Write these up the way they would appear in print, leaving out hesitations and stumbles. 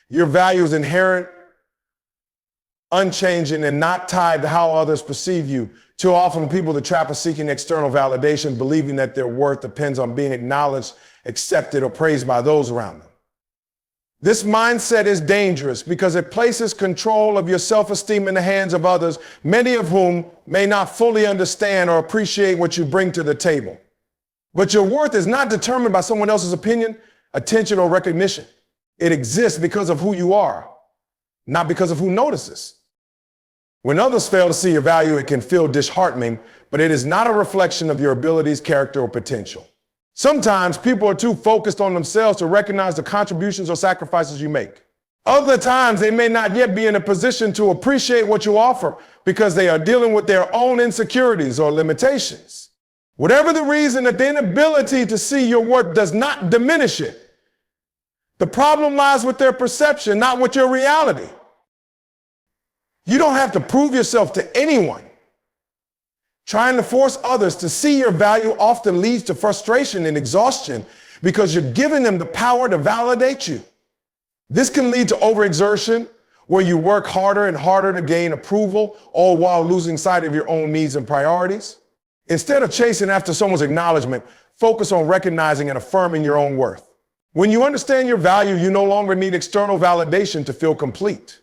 Your value is inherent, unchanging, and not tied to how others perceive you. Too often, people, the trap of seeking external validation, believing that their worth depends on being acknowledged, accepted, or praised by those around them. This mindset is dangerous because it places control of your self-esteem in the hands of others, many of whom may not fully understand or appreciate what you bring to the table. But your worth is not determined by someone else's opinion, attention, or recognition. It exists because of who you are, not because of who notices. When others fail to see your value, it can feel disheartening, but it is not a reflection of your abilities, character, or potential. Sometimes people are too focused on themselves to recognize the contributions or sacrifices you make. Other times, they may not yet be in a position to appreciate what you offer because they are dealing with their own insecurities or limitations. Whatever the reason, that the inability to see your worth does not diminish it. The problem lies with their perception, not with your reality. You don't have to prove yourself to anyone. Trying to force others to see your value often leads to frustration and exhaustion because you're giving them the power to validate you. This can lead to overexertion, where you work harder and harder to gain approval, all while losing sight of your own needs and priorities. Instead of chasing after someone's acknowledgement, focus on recognizing and affirming your own worth. When you understand your value, you no longer need external validation to feel complete.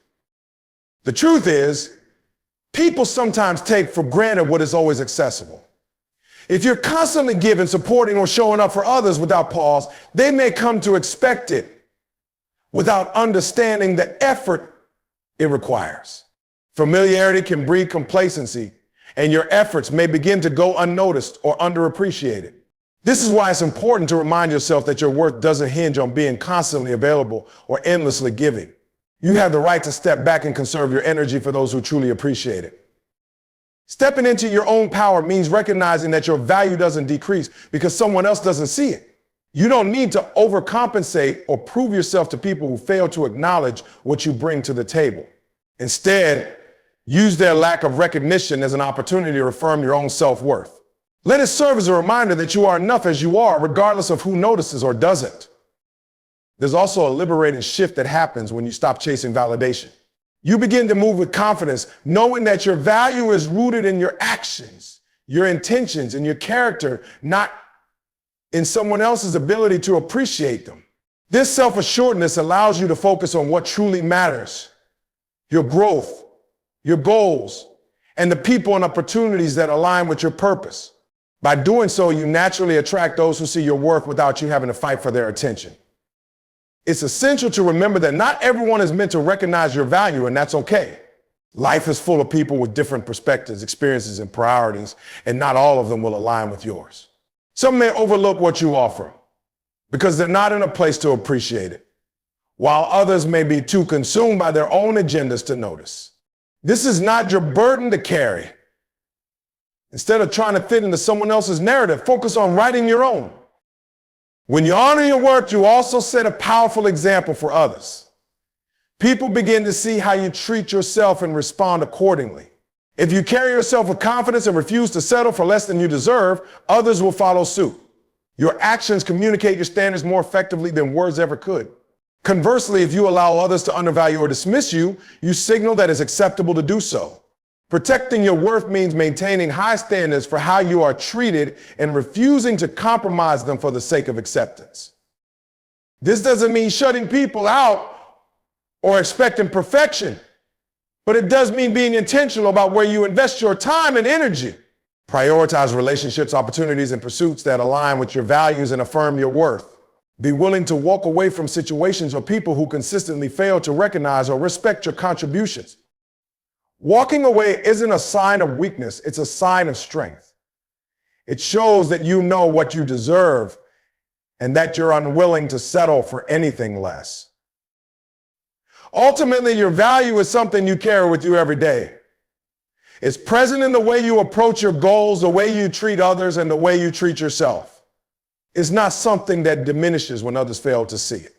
The truth is, people sometimes take for granted what is always accessible. If you're constantly giving, supporting, or showing up for others without pause, they may come to expect it without understanding the effort it requires. Familiarity can breed complacency, and your efforts may begin to go unnoticed or underappreciated. This is why it's important to remind yourself that your worth doesn't hinge on being constantly available or endlessly giving. You have the right to step back and conserve your energy for those who truly appreciate it. Stepping into your own power means recognizing that your value doesn't decrease because someone else doesn't see it. You don't need to overcompensate or prove yourself to people who fail to acknowledge what you bring to the table. Instead, use their lack of recognition as an opportunity to affirm your own self-worth. Let it serve as a reminder that you are enough as you are, regardless of who notices or doesn't. There's also a liberating shift that happens when you stop chasing validation. You begin to move with confidence, knowing that your value is rooted in your actions, your intentions, and your character, not in someone else's ability to appreciate them. This self-assuredness allows you to focus on what truly matters: your growth, your goals, and the people and opportunities that align with your purpose. By doing so, you naturally attract those who see your worth without you having to fight for their attention. It's essential to remember that not everyone is meant to recognize your value, and that's okay. Life is full of people with different perspectives, experiences, and priorities, and not all of them will align with yours. Some may overlook what you offer because they're not in a place to appreciate it, while others may be too consumed by their own agendas to notice. This is not your burden to carry. Instead of trying to fit into someone else's narrative, focus on writing your own. When you honor your worth, you also set a powerful example for others. People begin to see how you treat yourself and respond accordingly. If you carry yourself with confidence and refuse to settle for less than you deserve, others will follow suit. Your actions communicate your standards more effectively than words ever could. Conversely, if you allow others to undervalue or dismiss you, you signal that it's acceptable to do so. Protecting your worth means maintaining high standards for how you are treated and refusing to compromise them for the sake of acceptance. This doesn't mean shutting people out or expecting perfection, but it does mean being intentional about where you invest your time and energy. Prioritize relationships, opportunities, and pursuits that align with your values and affirm your worth. Be willing to walk away from situations or people who consistently fail to recognize or respect your contributions. Walking away isn't a sign of weakness, it's a sign of strength. It shows that you know what you deserve and that you're unwilling to settle for anything less. Ultimately, your value is something you carry with you every day. It's present in the way you approach your goals, the way you treat others, and the way you treat yourself. It's not something that diminishes when others fail to see it.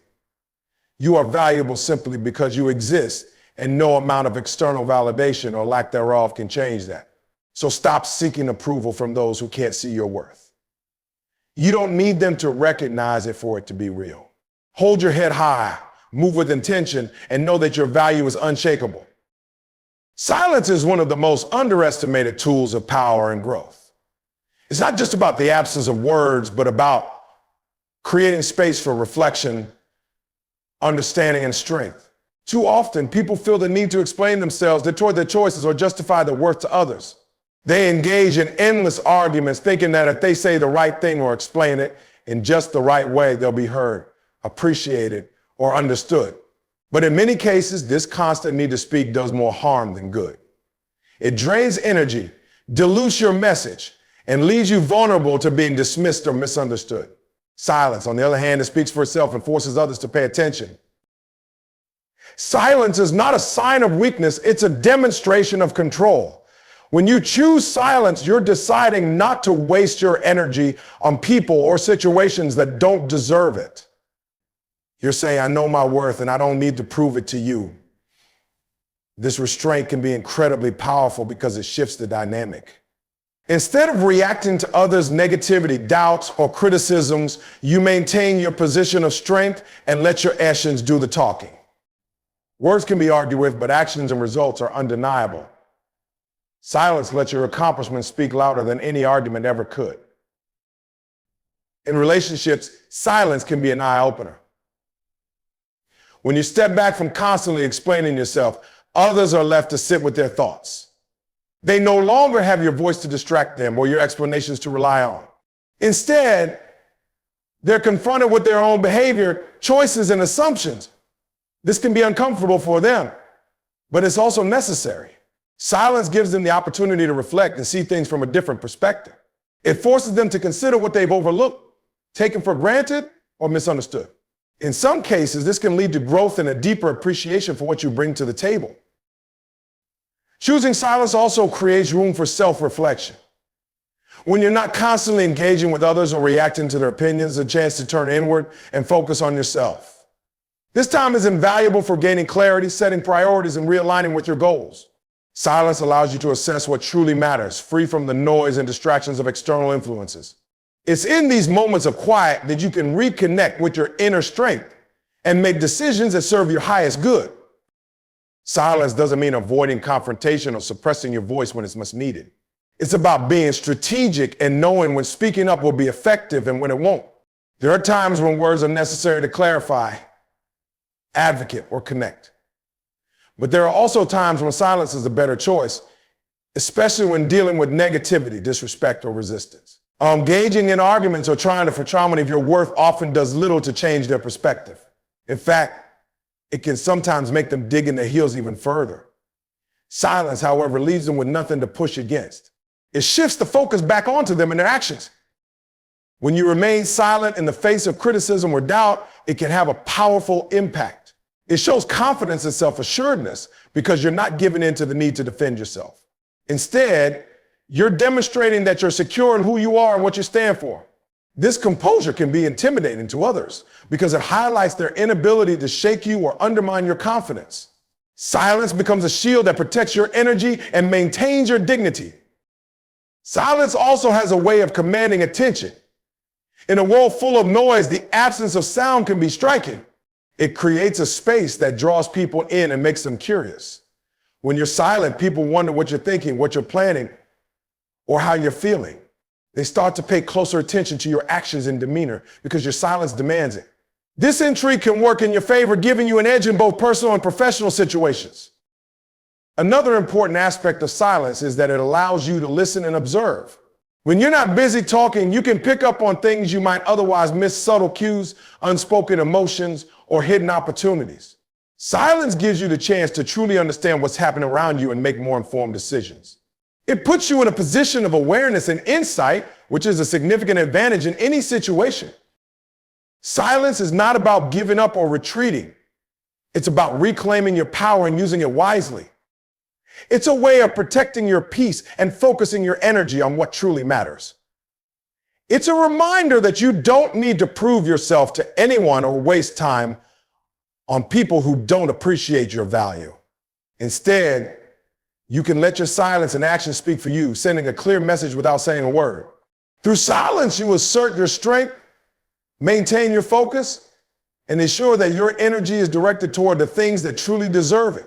You are valuable simply because you exist, and no amount of external validation or lack thereof can change that. So stop seeking approval from those who can't see your worth. You don't need them to recognize it for it to be real. Hold your head high, move with intention, and know that your value is unshakable. Silence is one of the most underestimated tools of power and growth. It's not just about the absence of words, but about creating space for reflection, understanding, and strength. Too often, people feel the need to explain themselves, distort their choices, or justify their worth to others. They engage in endless arguments, thinking that if they say the right thing or explain it in just the right way, they'll be heard, appreciated, or understood. But in many cases, this constant need to speak does more harm than good. It drains energy, dilutes your message, and leaves you vulnerable to being dismissed or misunderstood. Silence, on the other hand, it speaks for itself and forces others to pay attention. Silence is not a sign of weakness, it's a demonstration of control. When you choose silence, you're deciding not to waste your energy on people or situations that don't deserve it. You're saying, I know my worth and I don't need to prove it to you. This restraint can be incredibly powerful because it shifts the dynamic. Instead of reacting to others' negativity, doubts, or criticisms, you maintain your position of strength and let your actions do the talking. Words can be argued with, but actions and results are undeniable. Silence lets your accomplishments speak louder than any argument ever could. In relationships, silence can be an eye-opener. When you step back from constantly explaining yourself, others are left to sit with their thoughts. They no longer have your voice to distract them or your explanations to rely on. Instead, they're confronted with their own behavior, choices, and assumptions. This can be uncomfortable for them, but it's also necessary. Silence gives them the opportunity to reflect and see things from a different perspective. It forces them to consider what they've overlooked, taken for granted, or misunderstood. In some cases, this can lead to growth and a deeper appreciation for what you bring to the table. Choosing silence also creates room for self-reflection. When you're not constantly engaging with others or reacting to their opinions, a chance to turn inward and focus on yourself. This time is invaluable for gaining clarity, setting priorities, and realigning with your goals. Silence allows you to assess what truly matters, free from the noise and distractions of external influences. It's in these moments of quiet that you can reconnect with your inner strength and make decisions that serve your highest good. Silence doesn't mean avoiding confrontation or suppressing your voice when it's much needed. It's about being strategic and knowing when speaking up will be effective and when it won't. There are times when words are necessary to clarify, advocate, or connect. But there are also times when silence is a better choice, especially when dealing with negativity, disrespect, or resistance. Engaging in arguments or trying to determine your worth often does little to change their perspective. In fact, it can sometimes make them dig in their heels even further. Silence, however, leaves them with nothing to push against. It shifts the focus back onto them and their actions. When you remain silent in the face of criticism or doubt, it can have a powerful impact. It shows confidence and self-assuredness because you're not giving in to the need to defend yourself. Instead, you're demonstrating that you're secure in who you are and what you stand for. This composure can be intimidating to others because it highlights their inability to shake you or undermine your confidence. Silence becomes a shield that protects your energy and maintains your dignity. Silence also has a way of commanding attention. In a world full of noise, the absence of sound can be striking. It creates a space that draws people in and makes them curious. When you're silent, people wonder what you're thinking, what you're planning, or how you're feeling. They start to pay closer attention to your actions and demeanor because your silence demands it. This intrigue can work in your favor, giving you an edge in both personal and professional situations. Another important aspect of silence is that it allows you to listen and observe. When you're not busy talking, you can pick up on things you might otherwise miss: subtle cues, unspoken emotions, or hidden opportunities. Silence gives you the chance to truly understand what's happening around you and make more informed decisions. It puts you in a position of awareness and insight, which is a significant advantage in any situation. Silence is not about giving up or retreating. It's about reclaiming your power and using it wisely. It's a way of protecting your peace and focusing your energy on what truly matters. It's a reminder that you don't need to prove yourself to anyone or waste time on people who don't appreciate your value. Instead, you can let your silence and action speak for you, sending a clear message without saying a word. Through silence, you assert your strength, maintain your focus, and ensure that your energy is directed toward the things that truly deserve it.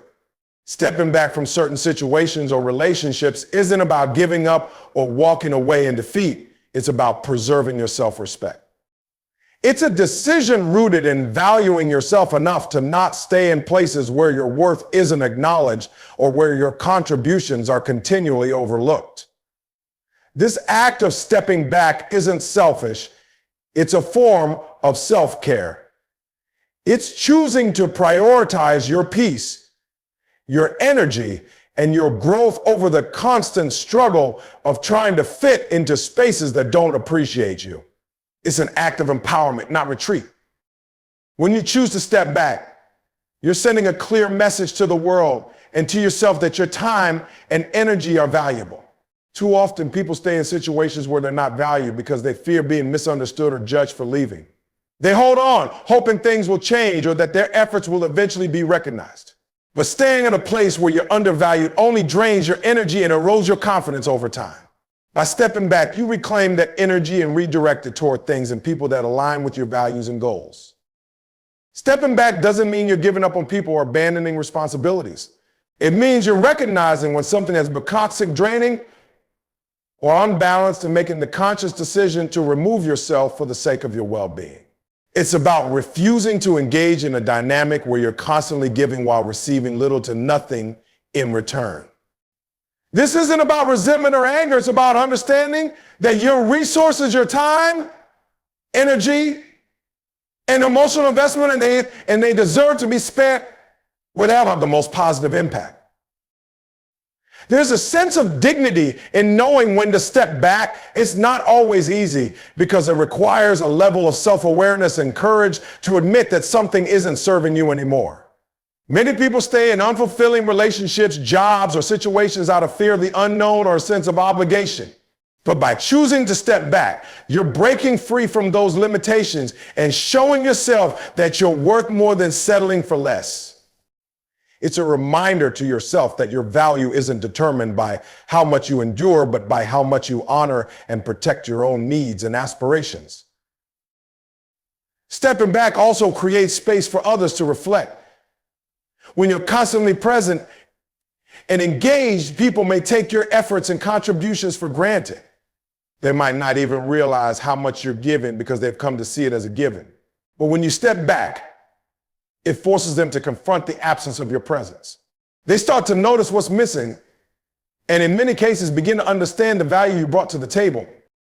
Stepping back from certain situations or relationships isn't about giving up or walking away in defeat. It's about preserving your self-respect. It's a decision rooted in valuing yourself enough to not stay in places where your worth isn't acknowledged or where your contributions are continually overlooked. This act of stepping back isn't selfish. It's a form of self-care. It's choosing to prioritize your peace, your energy, and your growth over the constant struggle of trying to fit into spaces that don't appreciate you. It's an act of empowerment, not retreat. When you choose to step back, you're sending a clear message to the world and to yourself that your time and energy are valuable. Too often, people stay in situations where they're not valued because they fear being misunderstood or judged for leaving. They hold on, hoping things will change or that their efforts will eventually be recognized. But staying in a place where you're undervalued only drains your energy and erodes your confidence over time. By stepping back, you reclaim that energy and redirect it toward things and people that align with your values and goals. Stepping back doesn't mean you're giving up on people or abandoning responsibilities. It means you're recognizing when something has become toxic, draining, or unbalanced and making the conscious decision to remove yourself for the sake of your well-being. It's about refusing to engage in a dynamic where you're constantly giving while receiving little to nothing in return. This isn't about resentment or anger. It's about understanding that your resources, your time, energy, and emotional investment, and they deserve to be spent where they'll have the most positive impact. There's a sense of dignity in knowing when to step back. It's not always easy because it requires a level of self-awareness and courage to admit that something isn't serving you anymore. Many people stay in unfulfilling relationships, jobs, or situations out of fear of the unknown or a sense of obligation. But by choosing to step back, you're breaking free from those limitations and showing yourself that you're worth more than settling for less. It's a reminder to yourself that your value isn't determined by how much you endure, but by how much you honor and protect your own needs and aspirations. Stepping back also creates space for others to reflect. When you're constantly present and engaged, people may take your efforts and contributions for granted. They might not even realize how much you're giving because they've come to see it as a given. But when you step back, it forces them to confront the absence of your presence. They start to notice what's missing and in many cases begin to understand the value you brought to the table.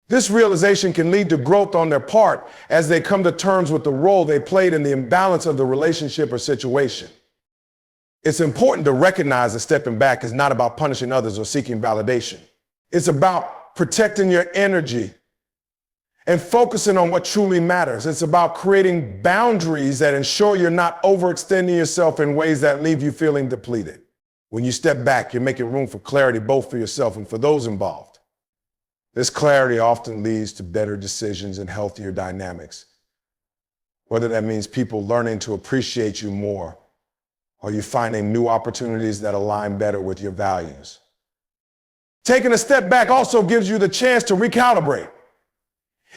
This realization can lead to growth on their part as they come to terms with the role they played in the imbalance of the relationship or situation. It's important to recognize that stepping back is not about punishing others or seeking validation. It's about protecting your energy and focusing on what truly matters. It's about creating boundaries that ensure you're not overextending yourself in ways that leave you feeling depleted. When you step back, you're making room for clarity, both for yourself and for those involved. This clarity often leads to better decisions and healthier dynamics. Whether that means people learning to appreciate you more, or you finding new opportunities that align better with your values. Taking a step back also gives you the chance to recalibrate.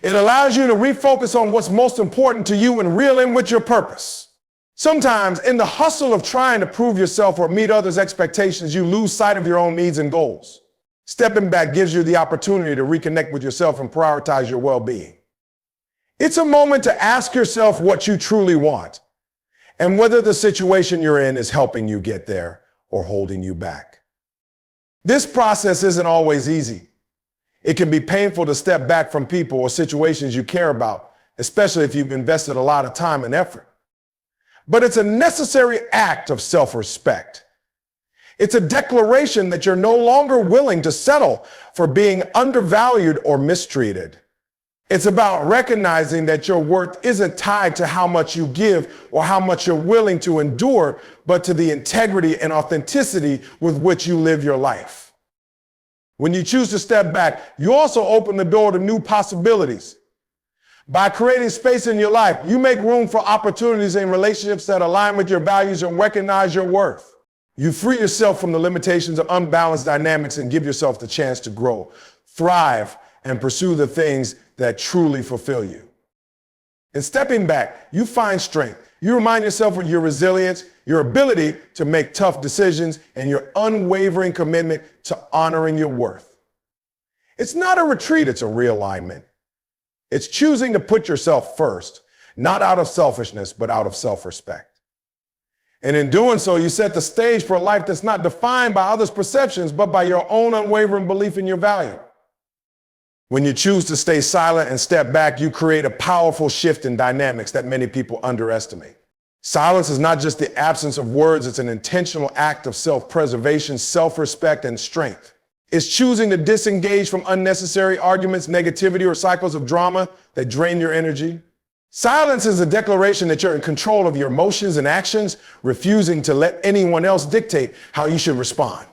It allows you to refocus on what's most important to you and reel in with your purpose. Sometimes, in the hustle of trying to prove yourself or meet others' expectations, you lose sight of your own needs and goals. Stepping back gives you the opportunity to reconnect with yourself and prioritize your well-being. It's a moment to ask yourself what you truly want and whether the situation you're in is helping you get there or holding you back. This process isn't always easy. It can be painful to step back from people or situations you care about, especially if you've invested a lot of time and effort. But it's a necessary act of self-respect. It's a declaration that you're no longer willing to settle for being undervalued or mistreated. It's about recognizing that your worth isn't tied to how much you give or how much you're willing to endure, but to the integrity and authenticity with which you live your life. When you choose to step back, you also open the door to new possibilities. By creating space in your life, you make room for opportunities and relationships that align with your values and recognize your worth. You free yourself from the limitations of unbalanced dynamics and give yourself the chance to grow, thrive, and pursue the things that truly fulfill you. In stepping back, you find strength. You remind yourself of your resilience, your ability to make tough decisions, and your unwavering commitment to honoring your worth. It's not a retreat, it's a realignment. It's choosing to put yourself first, not out of selfishness, but out of self-respect. And in doing so, you set the stage for a life that's not defined by others' perceptions, but by your own unwavering belief in your value. When you choose to stay silent and step back, you create a powerful shift in dynamics that many people underestimate. Silence is not just the absence of words, it's an intentional act of self-preservation, self-respect, and strength. It's choosing to disengage from unnecessary arguments, negativity, or cycles of drama that drain your energy. Silence is a declaration that you're in control of your emotions and actions, refusing to let anyone else dictate how you should respond.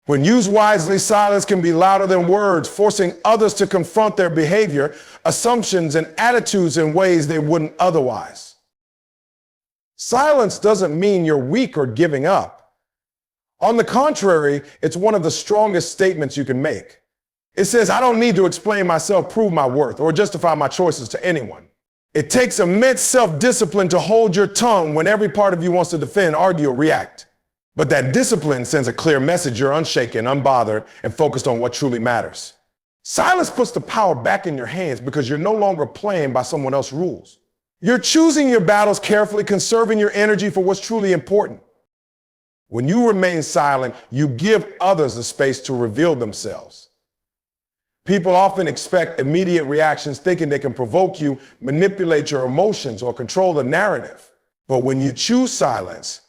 When used wisely, silence can be louder than words, forcing others to confront their behavior, assumptions, and attitudes in ways they wouldn't otherwise. Silence doesn't mean you're weak or giving up. On the contrary, it's one of the strongest statements you can make. It says, I don't need to explain myself, prove my worth, or justify my choices to anyone. It takes immense self-discipline to hold your tongue when every part of you wants to defend, argue, or react. But that discipline sends a clear message. You're unshaken, unbothered, and focused on what truly matters. Silence puts the power back in your hands because you're no longer playing by someone else's rules. You're choosing your battles carefully, conserving your energy for what's truly important. When you remain silent, you give others the space to reveal themselves. People often expect immediate reactions, thinking they can provoke you, manipulate your emotions, or control the narrative. But when you choose silence,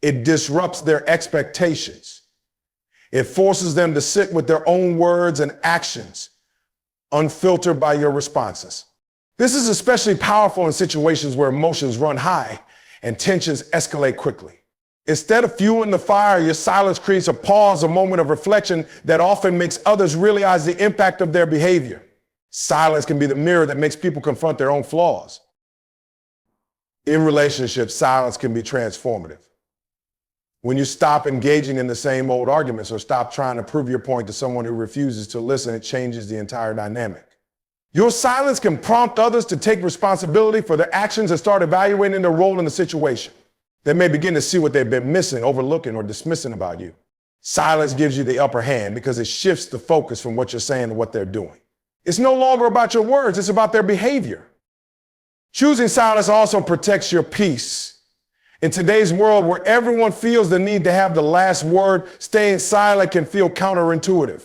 it disrupts their expectations. It forces them to sit with their own words and actions, unfiltered by your responses. This is especially powerful in situations where emotions run high and tensions escalate quickly. Instead of fueling the fire, your silence creates a pause, a moment of reflection that often makes others realize the impact of their behavior. Silence can be the mirror that makes people confront their own flaws. In relationships, silence can be transformative. When you stop engaging in the same old arguments or stop trying to prove your point to someone who refuses to listen, it changes the entire dynamic. Your silence can prompt others to take responsibility for their actions and start evaluating their role in the situation. They may begin to see what they've been missing, overlooking, or dismissing about you. Silence gives you the upper hand because it shifts the focus from what you're saying to what they're doing. It's no longer about your words, it's about their behavior. Choosing silence also protects your peace. In today's world where everyone feels the need to have the last word, staying silent can feel counterintuitive.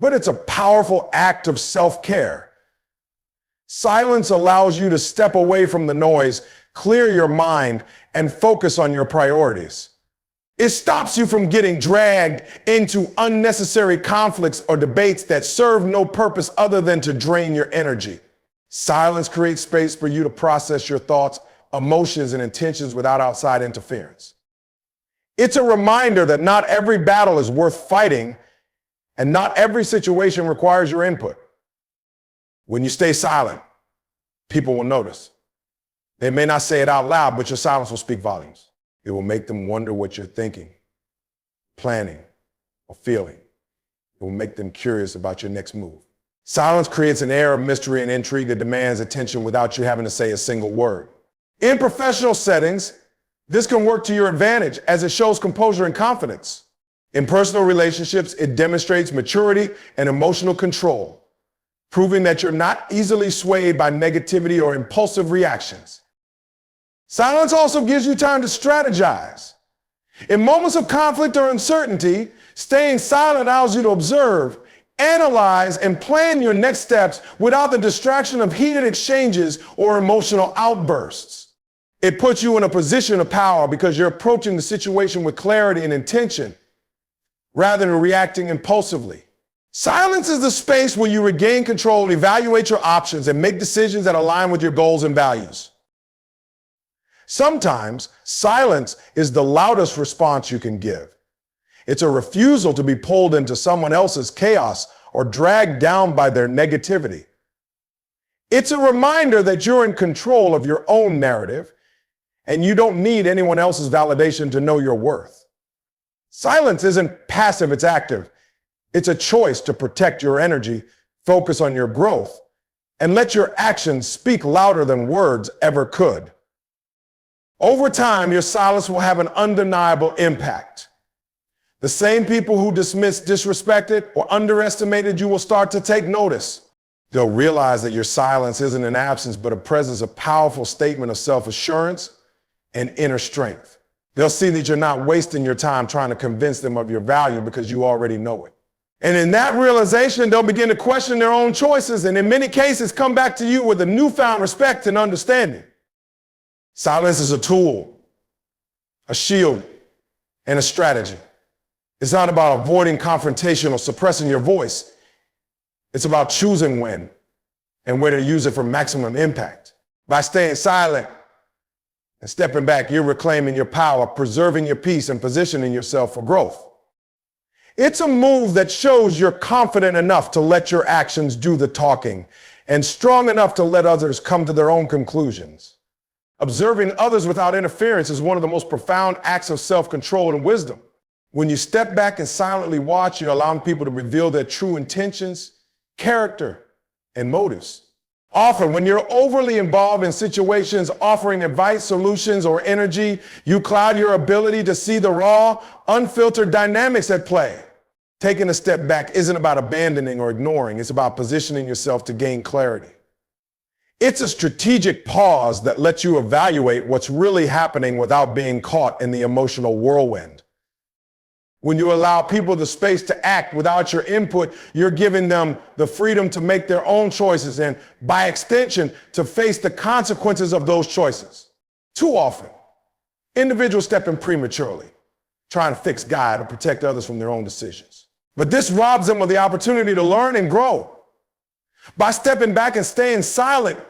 But it's a powerful act of self-care. Silence allows you to step away from the noise, clear your mind, and focus on your priorities. It stops you from getting dragged into unnecessary conflicts or debates that serve no purpose other than to drain your energy. Silence creates space for you to process your thoughts, emotions, and intentions without outside interference. It's a reminder that not every battle is worth fighting, and not every situation requires your input. When you stay silent, people will notice. They may not say it out loud, but your silence will speak volumes. It will make them wonder what you're thinking, planning, or feeling. It will make them curious about your next move. Silence creates an air of mystery and intrigue that demands attention without you having to say a single word. In professional settings, this can work to your advantage as it shows composure and confidence. In personal relationships, it demonstrates maturity and emotional control, proving that you're not easily swayed by negativity or impulsive reactions. Silence also gives you time to strategize. In moments of conflict or uncertainty, staying silent allows you to observe, analyze, and plan your next steps without the distraction of heated exchanges or emotional outbursts. It puts you in a position of power because you're approaching the situation with clarity and intention rather than reacting impulsively. Silence is the space where you regain control, evaluate your options, and make decisions that align with your goals and values. Sometimes, silence is the loudest response you can give. It's a refusal to be pulled into someone else's chaos or dragged down by their negativity. It's a reminder that you're in control of your own narrative and you don't need anyone else's validation to know your worth. Silence isn't passive, it's active. It's a choice to protect your energy, focus on your growth, and let your actions speak louder than words ever could. Over time, your silence will have an undeniable impact. The same people who dismissed, disrespected, or underestimated you will start to take notice. They'll realize that your silence isn't an absence, but a presence, a powerful statement of self-assurance and inner strength. They'll see that you're not wasting your time trying to convince them of your value because you already know it. And in that realization, they'll begin to question their own choices and in many cases come back to you with a newfound respect and understanding. Silence is a tool, a shield, and a strategy. It's not about avoiding confrontation or suppressing your voice. It's about choosing when and where to use it for maximum impact. By staying silent and stepping back, you're reclaiming your power, preserving your peace, and positioning yourself for growth. It's a move that shows you're confident enough to let your actions do the talking and strong enough to let others come to their own conclusions. Observing others without interference is one of the most profound acts of self-control and wisdom. When you step back and silently watch, you're allowing people to reveal their true intentions, character, and motives. Often, when you're overly involved in situations offering advice, solutions, or energy, you cloud your ability to see the raw, unfiltered dynamics at play. Taking a step back isn't about abandoning or ignoring. It's about positioning yourself to gain clarity. It's a strategic pause that lets you evaluate what's really happening without being caught in the emotional whirlwind. When you allow people the space to act without your input, you're giving them the freedom to make their own choices and, by extension, to face the consequences of those choices. Too often, individuals step in prematurely, trying to fix, guide, or protect others from their own decisions. But this robs them of the opportunity to learn and grow. By stepping back and staying silent,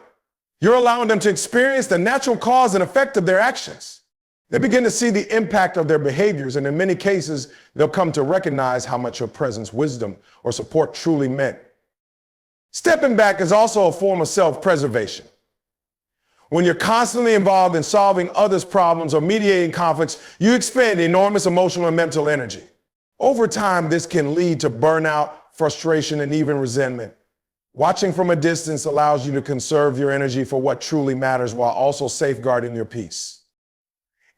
you're allowing them to experience the natural cause and effect of their actions. They begin to see the impact of their behaviors, and in many cases, they'll come to recognize how much your presence, wisdom, or support truly meant. Stepping back is also a form of self-preservation. When you're constantly involved in solving others' problems or mediating conflicts, you expend enormous emotional and mental energy. Over time, this can lead to burnout, frustration, and even resentment. Watching from a distance allows you to conserve your energy for what truly matters while also safeguarding your peace.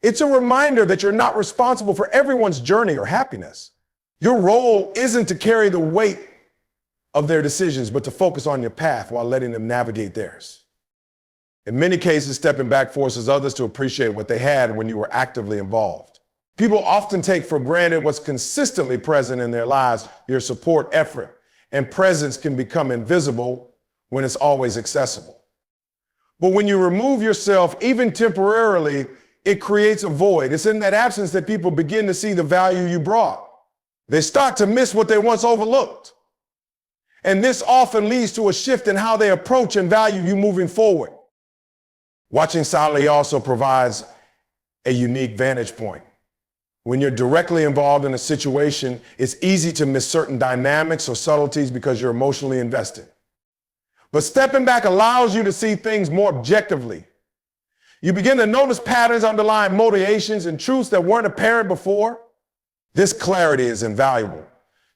It's a reminder that you're not responsible for everyone's journey or happiness. Your role isn't to carry the weight of their decisions, but to focus on your path while letting them navigate theirs. In many cases, stepping back forces others to appreciate what they had when you were actively involved. People often take for granted what's consistently present in their lives. Your support, effort, and presence can become invisible when it's always accessible. But when you remove yourself, even temporarily, it creates a void. It's in that absence that people begin to see the value you brought. They start to miss what they once overlooked. And this often leads to a shift in how they approach and value you moving forward. Watching silently also provides a unique vantage point. When you're directly involved in a situation, it's easy to miss certain dynamics or subtleties because you're emotionally invested. But stepping back allows you to see things more objectively. You begin to notice patterns, underlying motivations, and truths that weren't apparent before. This clarity is invaluable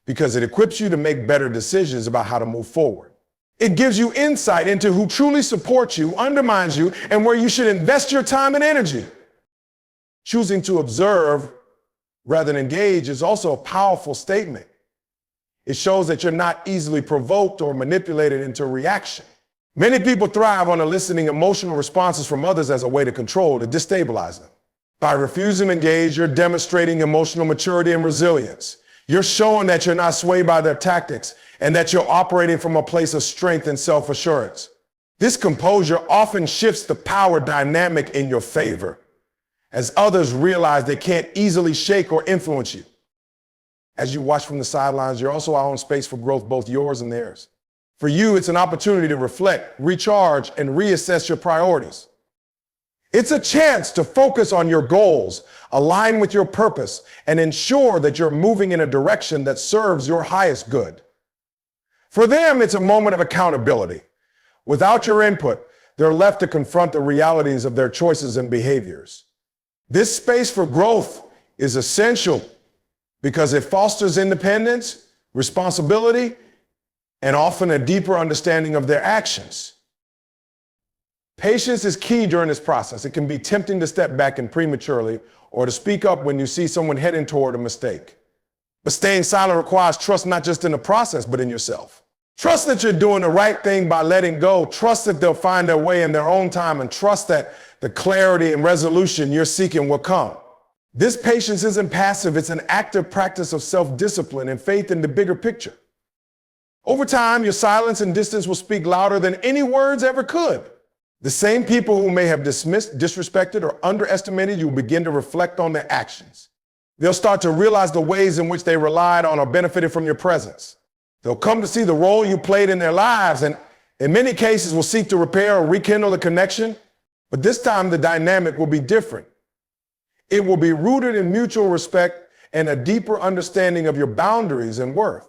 because it equips you to make better decisions about how to move forward. It gives you insight into who truly supports you, undermines you, and where you should invest your time and energy. Choosing to observe rather than engage is also a powerful statement. It shows that you're not easily provoked or manipulated into reaction. Many people thrive on eliciting emotional responses from others as a way to control, to destabilize them. By refusing to engage, you're demonstrating emotional maturity and resilience. You're showing that you're not swayed by their tactics and that you're operating from a place of strength and self-assurance. This composure often shifts the power dynamic in your favor as others realize they can't easily shake or influence you. As you watch from the sidelines, you're also allowing space for growth, both yours and theirs. For you, it's an opportunity to reflect, recharge, and reassess your priorities. It's a chance to focus on your goals, align with your purpose, and ensure that you're moving in a direction that serves your highest good. For them, it's a moment of accountability. Without your input, they're left to confront the realities of their choices and behaviors. This space for growth is essential because it fosters independence, responsibility, and often a deeper understanding of their actions. Patience is key during this process. It can be tempting to step back and prematurely or to speak up when you see someone heading toward a mistake. But staying silent requires trust not just in the process, but in yourself. Trust that you're doing the right thing by letting go. Trust that they'll find their way in their own time, and trust that the clarity and resolution you're seeking will come. This patience isn't passive. It's an active practice of self-discipline and faith in the bigger picture. Over time, your silence and distance will speak louder than any words ever could. The same people who may have dismissed, disrespected, or underestimated you will begin to reflect on their actions. They'll start to realize the ways in which they relied on or benefited from your presence. They'll come to see the role you played in their lives, and in many cases will seek to repair or rekindle the connection. But this time the dynamic will be different. It will be rooted in mutual respect and a deeper understanding of your boundaries and worth.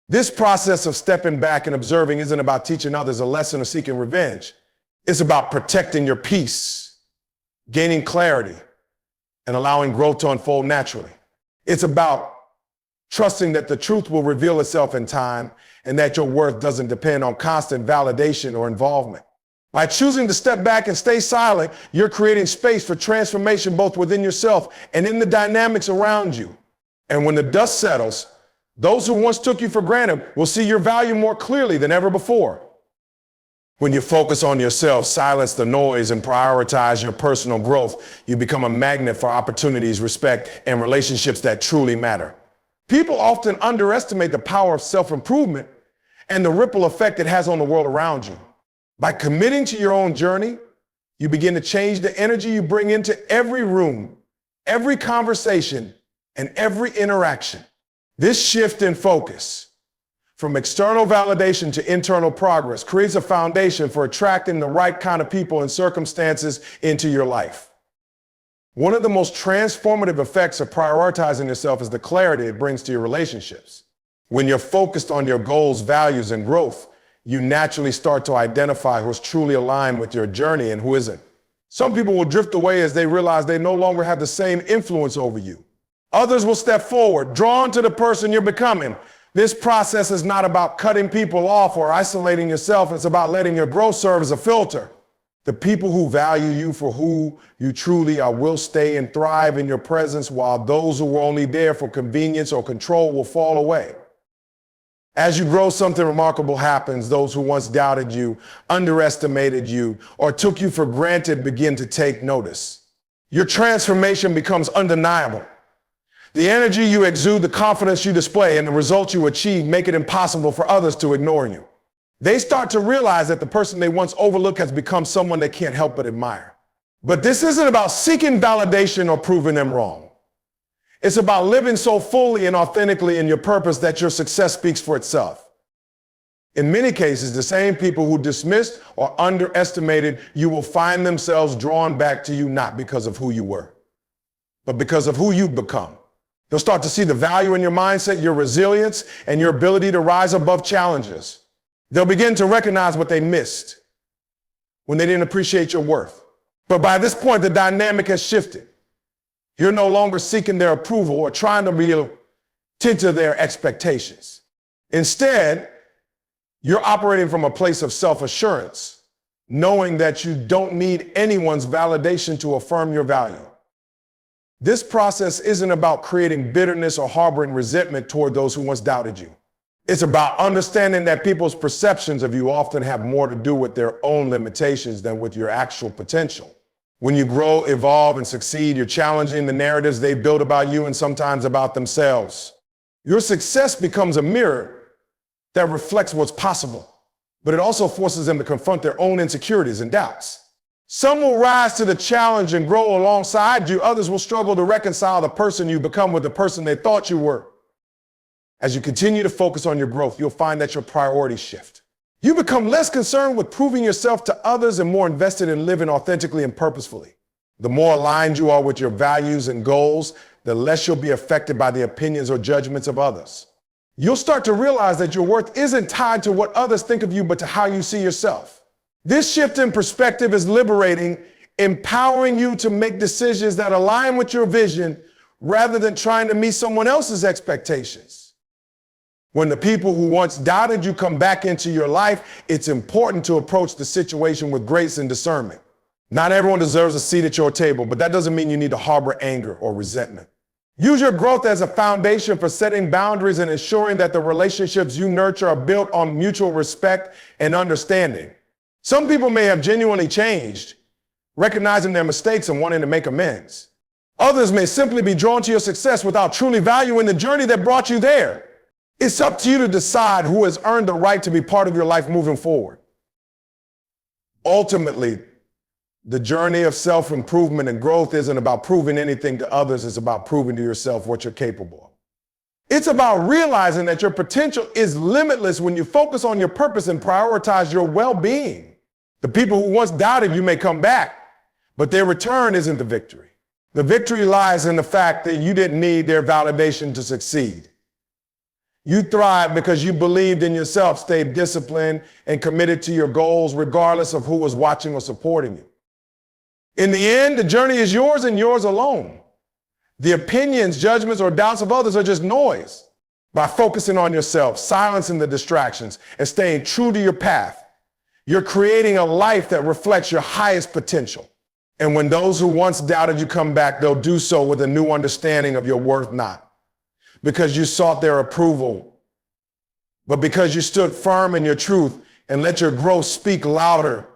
This process of stepping back and observing isn't about teaching others a lesson or seeking revenge. It's about protecting your peace, gaining clarity, and allowing growth to unfold naturally. It's about trusting that the truth will reveal itself in time and that your worth doesn't depend on constant validation or involvement. By choosing to step back and stay silent, you're creating space for transformation both within yourself and in the dynamics around you. And when the dust settles, those who once took you for granted will see your value more clearly than ever before. When you focus on yourself, silence the noise, and prioritize your personal growth, you become a magnet for opportunities, respect, and relationships that truly matter. People often underestimate the power of self-improvement and the ripple effect it has on the world around you. By committing to your own journey, you begin to change the energy you bring into every room, every conversation, and every interaction. This shift in focus from external validation to internal progress creates a foundation for attracting the right kind of people and circumstances into your life. One of the most transformative effects of prioritizing yourself is the clarity it brings to your relationships. When you're focused on your goals, values, and growth, you naturally start to identify who's truly aligned with your journey and who isn't. Some people will drift away as they realize they no longer have the same influence over you. Others will step forward, drawn to the person you're becoming. This process is not about cutting people off or isolating yourself. It's about letting your growth serve as a filter. The people who value you for who you truly are will stay and thrive in your presence, while those who were only there for convenience or control will fall away. As you grow, something remarkable happens. Those who once doubted you, underestimated you, or took you for granted begin to take notice. Your transformation becomes undeniable. The energy you exude, the confidence you display, and the results you achieve make it impossible for others to ignore you. They start to realize that the person they once overlooked has become someone they can't help but admire. But this isn't about seeking validation or proving them wrong. It's about living so fully and authentically in your purpose that your success speaks for itself. In many cases, the same people who dismissed or underestimated you will find themselves drawn back to you not because of who you were, but because of who you've become. They'll start to see the value in your mindset, your resilience, and your ability to rise above challenges. They'll begin to recognize what they missed when they didn't appreciate your worth. But by this point, the dynamic has shifted. You're no longer seeking their approval or trying to tend to their expectations. Instead, you're operating from a place of self-assurance, knowing that you don't need anyone's validation to affirm your value. This process isn't about creating bitterness or harboring resentment toward those who once doubted you. It's about understanding that people's perceptions of you often have more to do with their own limitations than with your actual potential. When you grow, evolve, and succeed, you're challenging the narratives they built about you and sometimes about themselves. Your success becomes a mirror that reflects what's possible, but it also forces them to confront their own insecurities and doubts. Some will rise to the challenge and grow alongside you. Others will struggle to reconcile the person you become with the person they thought you were. As you continue to focus on your growth, you'll find that your priorities shift. You become less concerned with proving yourself to others and more invested in living authentically and purposefully. The more aligned you are with your values and goals, the less you'll be affected by the opinions or judgments of others. You'll start to realize that your worth isn't tied to what others think of you, but to how you see yourself. This shift in perspective is liberating, empowering you to make decisions that align with your vision rather than trying to meet someone else's expectations. When the people who once doubted you come back into your life, it's important to approach the situation with grace and discernment. Not everyone deserves a seat at your table, but that doesn't mean you need to harbor anger or resentment. Use your growth as a foundation for setting boundaries and ensuring that the relationships you nurture are built on mutual respect and understanding. Some people may have genuinely changed, recognizing their mistakes and wanting to make amends. Others may simply be drawn to your success without truly valuing the journey that brought you there. It's up to you to decide who has earned the right to be part of your life moving forward. Ultimately, the journey of self-improvement and growth isn't about proving anything to others. It's about proving to yourself what you're capable of. It's about realizing that your potential is limitless when you focus on your purpose and prioritize your well-being. The people who once doubted you may come back, but their return isn't the victory. The victory lies in the fact that you didn't need their validation to succeed. You thrived because you believed in yourself, stayed disciplined, and committed to your goals regardless of who was watching or supporting you. In the end, the journey is yours and yours alone. The opinions, judgments, or doubts of others are just noise. By focusing on yourself, silencing the distractions, and staying true to your path, you're creating a life that reflects your highest potential. And when those who once doubted you come back, they'll do so with a new understanding of your worth, not because you sought their approval, but because you stood firm in your truth and let your growth speak louder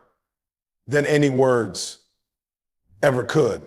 than any words ever could.